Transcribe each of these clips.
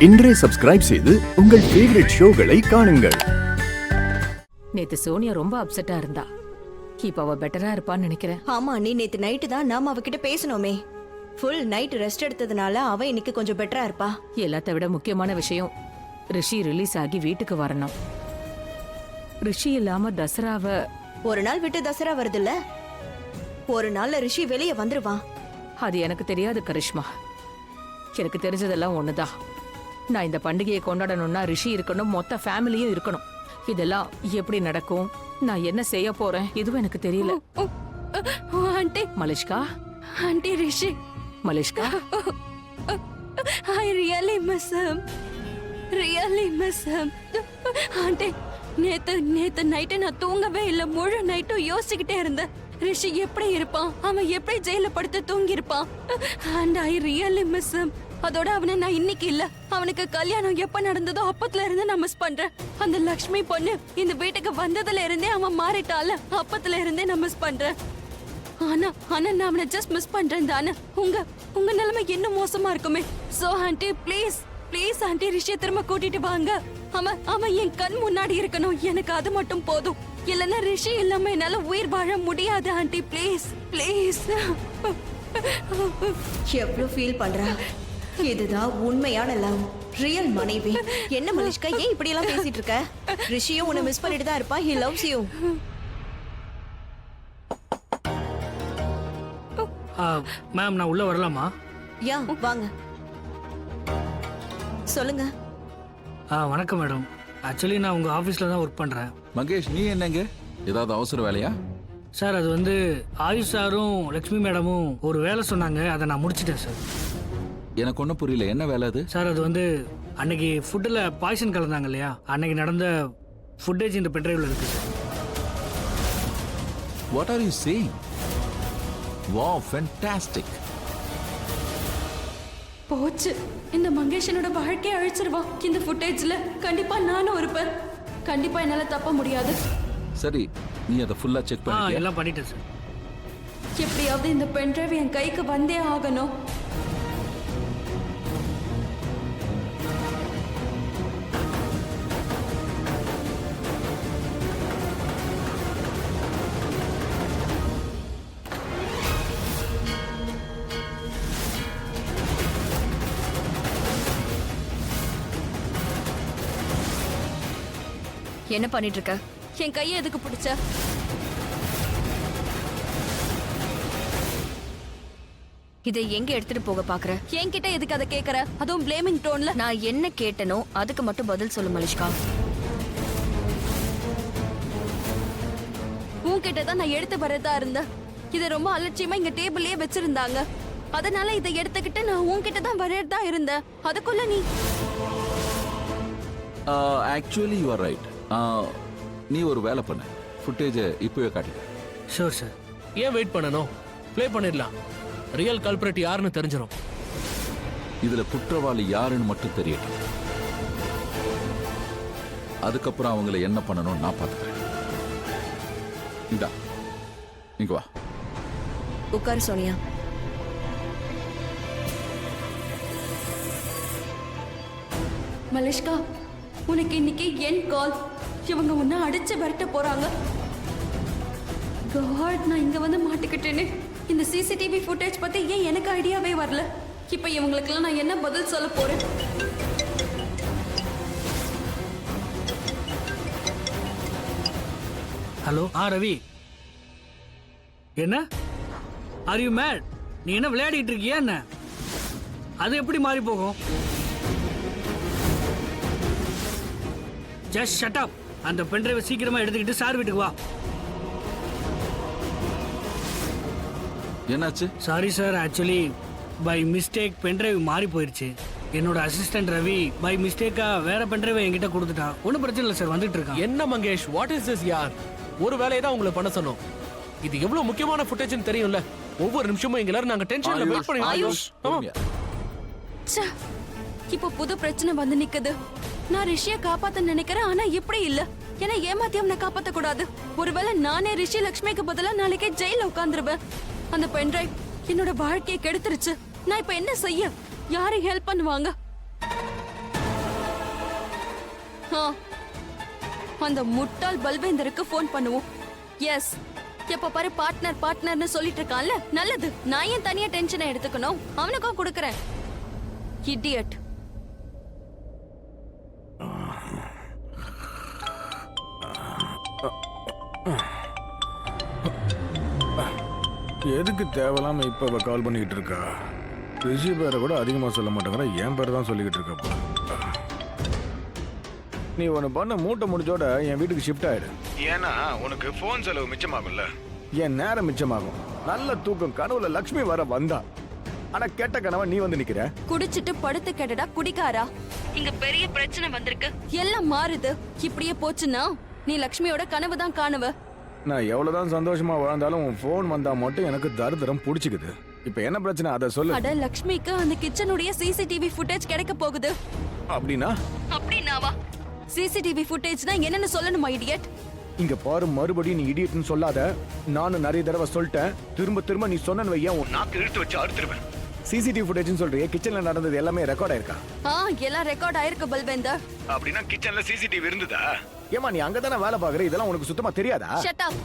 இன்றே சப்ஸ்கிரைப் செய்து உங்கள் ஃபேவரட் ஷோகளை காணுங்கள். நேத்து சோனியா ரொம்ப அப்செட்டா இருந்தா. இப்ப அவ பெட்டரா இருப்பான்னு நினைக்கிறேன். ஆமா நீ நேத்து நைட்டு தான் நாம அவகிட்ட பேசணுமே. ஃபுல் நைட் ரெஸ்ட் எடுத்ததுனால அவ இன்னைக்கு கொஞ்சம் பெட்டரா இருப்பா. எல்லாத்த விட முக்கியமான விஷயம், ரிஷி ரிலீஸ் ஆகி வீட்டுக்கு வரணும். ரிஷி இல்லாம தசராவ ஒரு நாள் விட்டு தசரா வருதுல்ல, ஒரு நாள்ல ரிஷி வெளியே வந்துருவான். அது எனக்கு தெரியாது கரிஷ்மா. எனக்கு தெரிஞ்சதெல்லாம் ஒண்ணுதான். நான் இந்த பண்டிகையை கொண்டாடணும்னா ரிஷி இருக்கணும், மொத்த ஃபேமிலியும் இருக்கணும். இதெல்லாம் எப்படி நடக்கும், நான் என்ன செய்ய போறேன், இதுவும் எனக்கு தெரியல. Aunty Malishka, aunty Rishi, Malishka, I really miss him. Really miss him. Aunty நேத்து நைட்டு நான் தூங்கவே இல்ல. முழு நைட்டும் யோசிச்சுக்கிட்டே இருந்தேன். ரிஷி எப்படி இருப்பான், அவன் எப்படி ஜெயில படுத்து தூங்கி இருப்பான். And I really miss him. அதோட அவனை நான் இன்னைக்கு இல்ல, அவனுக்கு கல்யாணம் எப்ப நடந்ததோ அப்பத்துல இருந்து நான் மிஸ் பண்றேன். அந்த லக்ஷ்மி பொண்ணு இந்த வீட்டுக்கு வந்ததுல இருந்தே அவன் மாறிட்டால, அப்பத்துல இருந்தே நான் மிஸ் பண்றேன். ஆனா நான் அவனை ஜஸ்ட் மிஸ் பண்றேன் தானே. உங்க நிலைமை இன்னும் மோசமா இருக்குமே. So aunty please please aunty, ரிஷியை திரும்ப கூட்டிட்டு வாங்க. அவன் என் கண் முன்னாடி இருக்கணும், எனக்கு அது மட்டும் போதும். இல்லன்னா ரிஷி இல்லாம என்னால உயிர் வாழ முடியாது ஆண்டி. Please please. எவ்வளவு ஃபீல் பண்றா. இதுதான் உண்மையான லவ், ரியல் மனைவி. என்ன மலிஷ்கா ஏன் இப்படி எல்லாம் பேசிட்டு இருக்க? ரிஷியும் உன்னை மிஸ் பண்ணிட்டு தான் இருப்பா. He loves you. மேம் நான் உள்ள வரலாமா? யா வாங்க, சொல்லுங்க. வணக்கம் மேடம். ஆக்சுவலி நான் உங்க ஆபீஸ்ல தான் ஒர்க் பண்றேன். மகேஷ், நீ என்னங்க ஏதாவது அவசர வேலையா? சார் அது வந்து ஆயுஷ் சாரும் லக்ஷ்மி மேடமும் ஒரு வேலை சொன்னாங்க, அதை நான் முடிச்சிட்டேன் சார். எனக்கு ஒன்றும் புரியல, என்ன வேலை அது? சார் அது வந்து அன்னைக்கு ஃபுட்டில் பாய்சன் கலந்தாங்க இல்லையா, அன்னைக்கு நடந்த ஃபுட்டேஜ் இந்த பென்ட்ரைவில் இருக்கு sir. What are you saying? Wow, fantastic. போச்சு, இந்த மங்கேஷனோட வாழ்க்கையை அழிச்சிருவான் இந்த ஃபுட்டேஜ்ல. கண்டிப்பா நானும் இருப்பேன். கண்டிப்பா என்னால தப்ப முடியாது. சரி, நீ அதை ஃபுல்லா செக் பண்ணி எல்லாம் பண்ணிட்டேன் சார். எப்படியாவது இந்த பென்ட்ரைவ் என் கைக்கு வந்தே ஆகணும். என்ன பண்ணிட்டு இருக்க? என் கையை எதுக்கு பிடிச்ச? இதை எங்க எடுத்துட்டு போக பாக்குற? என்கிட்ட எதுக்கு அதை கேக்குற, அதுவும் பிளேமிங் டோன்ல? நான் என்ன கேட்டனோ அதுக்கு மட்டும் பதில் சொல்லு மலிஷ்கா. உன்கிட்ட தான் நான் எடுத்து வரதா இருந்தேன். இதை ரொம்ப அலட்சியமா இங்க டேபிள்லயே வச்சிருந்தாங்க. அதனால இதை எடுத்துக்கிட்டு நான் உன்கிட்ட தான் வரதா இருந்தேன். அதுக்குள்ள நீ ஆக்சுவலி யூ ஆர் ரைட். நீ ஒரு வேலை பண்ண, ஃபுட்டேஜை இப்போவே காட்டுங்க. Sure sir. ஏன் வெயிட் பண்ணணும்? ப்ளே பண்ணிடலாம். ரியல் கல்பிரேட் யாருன்னு தெரிஞ்சிடும். இதுல குற்றவாளி யாருன்னு மட்டும் தெரியட்டும். அதுக்கப்புறம் அவங்களை என்ன பண்ணணும் நான் பார்த்துக்கிறேன். இந்தா, இங்க வா. உட்காரு சோனியா. மலிஷ்கா, உனக்கு இன்னைக்கு என் கால். இவங்க உன்னை அடிச்சு விரட்ட போறாங்க. காட், நான் இங்க வந்து மாட்டிக்கிட்டேனே. இந்த சிசிடிவி ஃபுட்டேஜ் பத்தி ஏன் எனக்கு ஐடியாவே வரல? இப்ப இவங்களுக்கெல்லாம் நான் என்ன பதில் சொல்ல போறேன்? ஹலோ. ரவி, என்ன? Are you mad? நீ என்ன விளையாடிட்டு இருக்கியா என்ன? அது எப்படி மாறி போகும்? Just shut up. அந்த பென்ட்ரைவை சீக்கிரமா எடுத்துக்கிட்டு சார் வீட்டுக்கு வா. என்னாச்சு? Sorry sir, actually by mistake pen drive மாறி போயிருச்சு. என்னோட அசிஸ்டன்ட் ரவி பை மிஸ்டேக்கா வேற பென்ட்ரைவை என்கிட்ட கொடுத்துட்டான். ஒன்றும் பிரச்சனை இல்லை சார், வந்துட்டு இருக்கான். என்ன மங்கேஷ், வாட் இஸ் திஸ் யார்? ஒரு வேலையை தான் உங்களை பண்ண சொன்னோம். இது எவ்வளவு முக்கியமான ஃபுட்டேஜ்னு தெரியும்ல. ஒவ்வொரு நிமிஷமும் எங்க எல்லாரும் நாங்க டென்ஷன்ல வெயிட் பண்ணி. ஆயுஷ், இப்போ புது பிரச்சனை வந்து நிக்குது. நான் ரிஷியை காப்பாத்த நினைக்கிறேன், ஆனா இப்படி இல்ல. ஏன்னா ஏமாத்தி அவனை காப்பாத்த கூடாது. ஒருவேளை நானே ரிஷி லக்ஷ்மிக்கு பதிலா நாளைக்கே ஜெயில உட்கார்ந்துருவேன். அந்த பென்ட்ரைவ் என்னோட வாழ்க்கையை கெடுத்துருச்சு. நான் இப்ப என்ன செய்ய? யாரு ஹெல்ப் பண்ணுவாங்க? ஆ, அந்த முட்டாள் பல்வேந்தருக்கு ஃபோன் பண்ணுவோம். எஸ், எப்ப பாரு பார்ட்னர் பார்ட்னர்னு சொல்லிட்டு இருக்கான்ல, நல்லது. நான் ஏன் தனியா டென்ஷனை எடுத்துக்கணும்? அவனுக்கும் கொடுக்கறேன். இடியட். எதுக்கு தேவையில்லாம இப்ப அவ கால் பண்ணிக்கிட்டு இருக்கா? ரிஷி பேரை கூட அதிகமா சொல்ல மாட்டேங்கிற, என் பேரை தான் சொல்லிக்கிட்டு இருக்கப்பா. நீ ஒன்று பண்ண, மூட்டை முடிஞ்சோட என் வீட்டுக்கு ஷிஃப்ட் ஆயிடு. ஏன்னா உனக்கு ஃபோன் செலவு மிச்சமாகும்ல, என் நேரம் மிச்சமாகும். நல்ல தூக்கம், கனவுல லக்ஷ்மி வர வந்தா. ஆனா கெட்ட கனவா நீ வந்து நிக்கிற. குடிச்சிட்டு படுத்து கேட்டடா குடிக்காரா. இங்க பெரிய பிரச்சனை வந்திருக்கு. எல்லாம் மாறுது. இப்படியே போச்சுன்னா நீ லக்ஷ்மியோட கனவு தான் காணுவ. நான் எவ்வளவுதான் சந்தோஷமா வாழ்ந்தாலும் உன் ஃபோன் வந்தா மட்டும் எனக்கு தரித்திரம் புடிச்சுக்குது. இப்ப என்ன பிரச்சனை அதை சொல்லு. அட, லக்ஷ்மிக்கு அந்த கிச்சனுடைய சிசிடிவி ஃபுட்டேஜ் கிடைக்க போகுது. அப்படின்னா அப்படின்னாவா? சிசிடிவி ஃபுட்டேஜ்னா என்னன்னு சொல்லணுமா இடியட்? இங்க பாரு, மறுபடியும் நீ இடியட்னு சொல்லாத. நானும் நிறைய தடவை சொல்லிட்டேன். திரும்ப திரும்ப நீ சொன்ன வையன் உன் நாக்கு இழுத்து வச்சு அறுத்துருவேன். சிசிடிவி ஃபுட்டேஜ்னு சொல்றியே, கிச்சன்ல நடந்தது எல்லாமே ரெக்கார்ட் ஆயிருக்கா? எல்லாம் ரெக்கார்ட் ஆயிருக்கு பல்வேந்தர். அப்படின்னா கிச்சன்ல சிசிடிவி இருந்ததா? ஏமா நீ அங்கதானே வேலை பாக்குற, இதெல்லாம் உனக்கு சுத்தமா தெரியாதா? Shut up.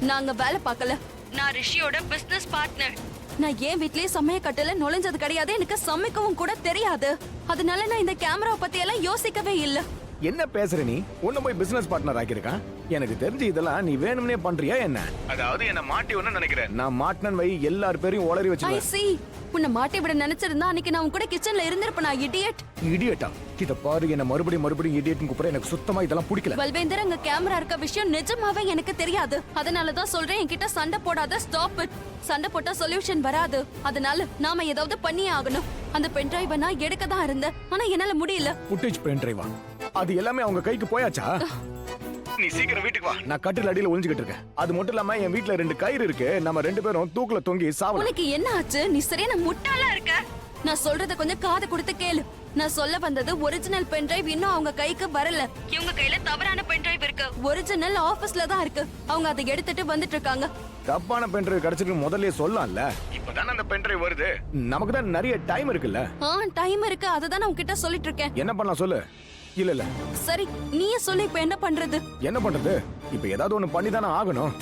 நாங்க வேலை பார்க்கல. நான் ரிஷியோட பிசினஸ் பார்ட்னர். நான் ஏன் வீட்லயே சமைய கட்டல நுழைஞ்சது கிடையாது. எனக்கு சமைக்கவும் கூட தெரியாது. அதனால நான் இந்த கேமரா பத்தி எல்லாம் யோசிக்கவே இல்ல. என்ன பேசுற நீ? உன்ன போய் பிசினஸ் பார்ட்னர் ஆக்கியிருக்கான். எனக்கு தெரிஞ்சு இதெல்லாம் நீ வேணும்னே பண்றியா என்ன? அதாவது என்ன மாட்டி ஒன்னு நினைக்கிறேன். நான் மாட்டினன் வை எல்லார் பேரையும் உளறி ஐ வச்சிருவேன். see. உன்னை மாட்டி விட நினைச்சிருந்தா அன்னைக்கு நான் உன் கூட கிச்சன்ல இருந்திருப்பேனா இடியட்? இடியட்டா? இத பாரு, என்ன மறுபடியும் இடியட்னு கூப்பிட எனக்கு சுத்தமா இதெல்லாம் பிடிக்கல. பல்வேந்தர், அங்க கேமரா இருக்க விஷயம் நிஜமாவே எனக்கு தெரியாது. அதனால தான் சொல்றேன், என்கிட்ட சண்டை போடாத. Stop it. சண்டை போட்டா சொல்யூஷன் வராது. அதனால நாம ஏதாவது பண்ணியே ஆகணும். அந்த பென் டிரைவ நான் எடுக்க தான் இருந்தேன், ஆனா என்னால முடியல. ஃபுட்டேஜ் பென் டிரைவா? அது எல்லாமே அவங்க கைக்கு போயாச்சா? நீ சீக்கிரம் வீட்டுக்கு வா. நான் கட்டில் அடியில ஒளிஞ்சுக்கிட்டு இருக்கேன். அது மட்டும் இல்லாம என் வீட்ல 2 கயிறு இருக்கு. நம்ம 2 பேரும் தூக்குல தொங்கி சாவலாம். உனக்கு என்ன ஆச்சு? நீ சரியான முட்டாளா இருக்க. நான் சொல்றத கொஞ்சம் காது கொடுத்து கேளு. நான் சொல்ல வந்தது ஒரிஜினல் பென் டிரைவ் இன்னும் அவங்க கைக்கு வரல. இவங்க கையில தவறான பென் டிரைவ் இருக்கு. ஒரிஜினல் ஆபீஸ்ல தான் இருக்கு. அவங்க அதை எடுத்துட்டு வந்துட்டு இருக்காங்க. தப்பான பென் டிரைவ் கிடைச்சிட்டு முதல்லயே சொல்லலாம்ல. இப்பதானே அந்த பென் டிரைவ் வருது. நமக்கு தான் நிறைய டைம் இருக்குல்ல. டைம் இருக்கு. அதுதான் நான் உன்கிட்ட சொல்லிட்டு இருக்கேன். என்ன பண்ணலாம் சொல்லு. இல்ல சரி, நீயே சொல்லு. இப்ப என்ன பண்றது? என்ன பண்றது? இப்ப ஏதாவது ஒண்ணு பண்ணி தானே ஆகணும்.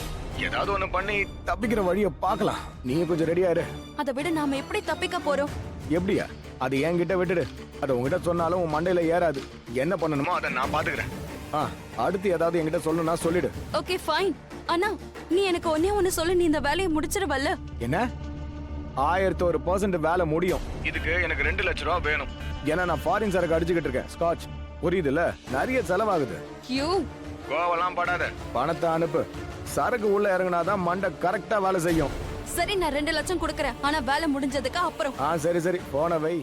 ஏதாவது ஒண்ணு பண்ணி தப்பிக்கிற வழிய பார்க்கலாம். நீ கொஞ்சம் ரெடியா இரு. அதை விட நாம எப்படி தப்பிக்க போறோம்? எப்படியா? அது என்கிட்ட விட்டுடு. அதை உங்ககிட்ட சொன்னாலும் உன் மண்டையில ஏறாது. என்ன பண்ணணுமோ அதை நான் பாத்துக்கிறேன். அடுத்து ஏதாவது என்கிட்ட சொல்லணும்னா சொல்லிடு. Okay fine. அண்ணா, நீ எனக்கு ஒண்ணு சொல்லு. நீ இந்த வேலையை முடிச்சிருவல்ல? என்ன? 1001% வேலை முடியும். இதுக்கு எனக்கு 2 லட்சம் ரூபாய் வேணும். ஏன்னா நான் ஃபாரின் சரக்கு அடிச்சுக்கிட்டு இருக்கேன். ஸ்காட்ச், புரியுதுல்ல? நிறைய செலவாகுது. யூ கோவலாம் படாத. பணத்தை அனுப்பு. சரக்கு உள்ள இறங்குனாதான் மண்டை கரெக்டா வேலை செய்யும். சரி, நான் 2 லட்சம் கொடுக்கறேன். ஆனா வேலை முடிஞ்சதுக்கு அப்புறம். சரி போன வை.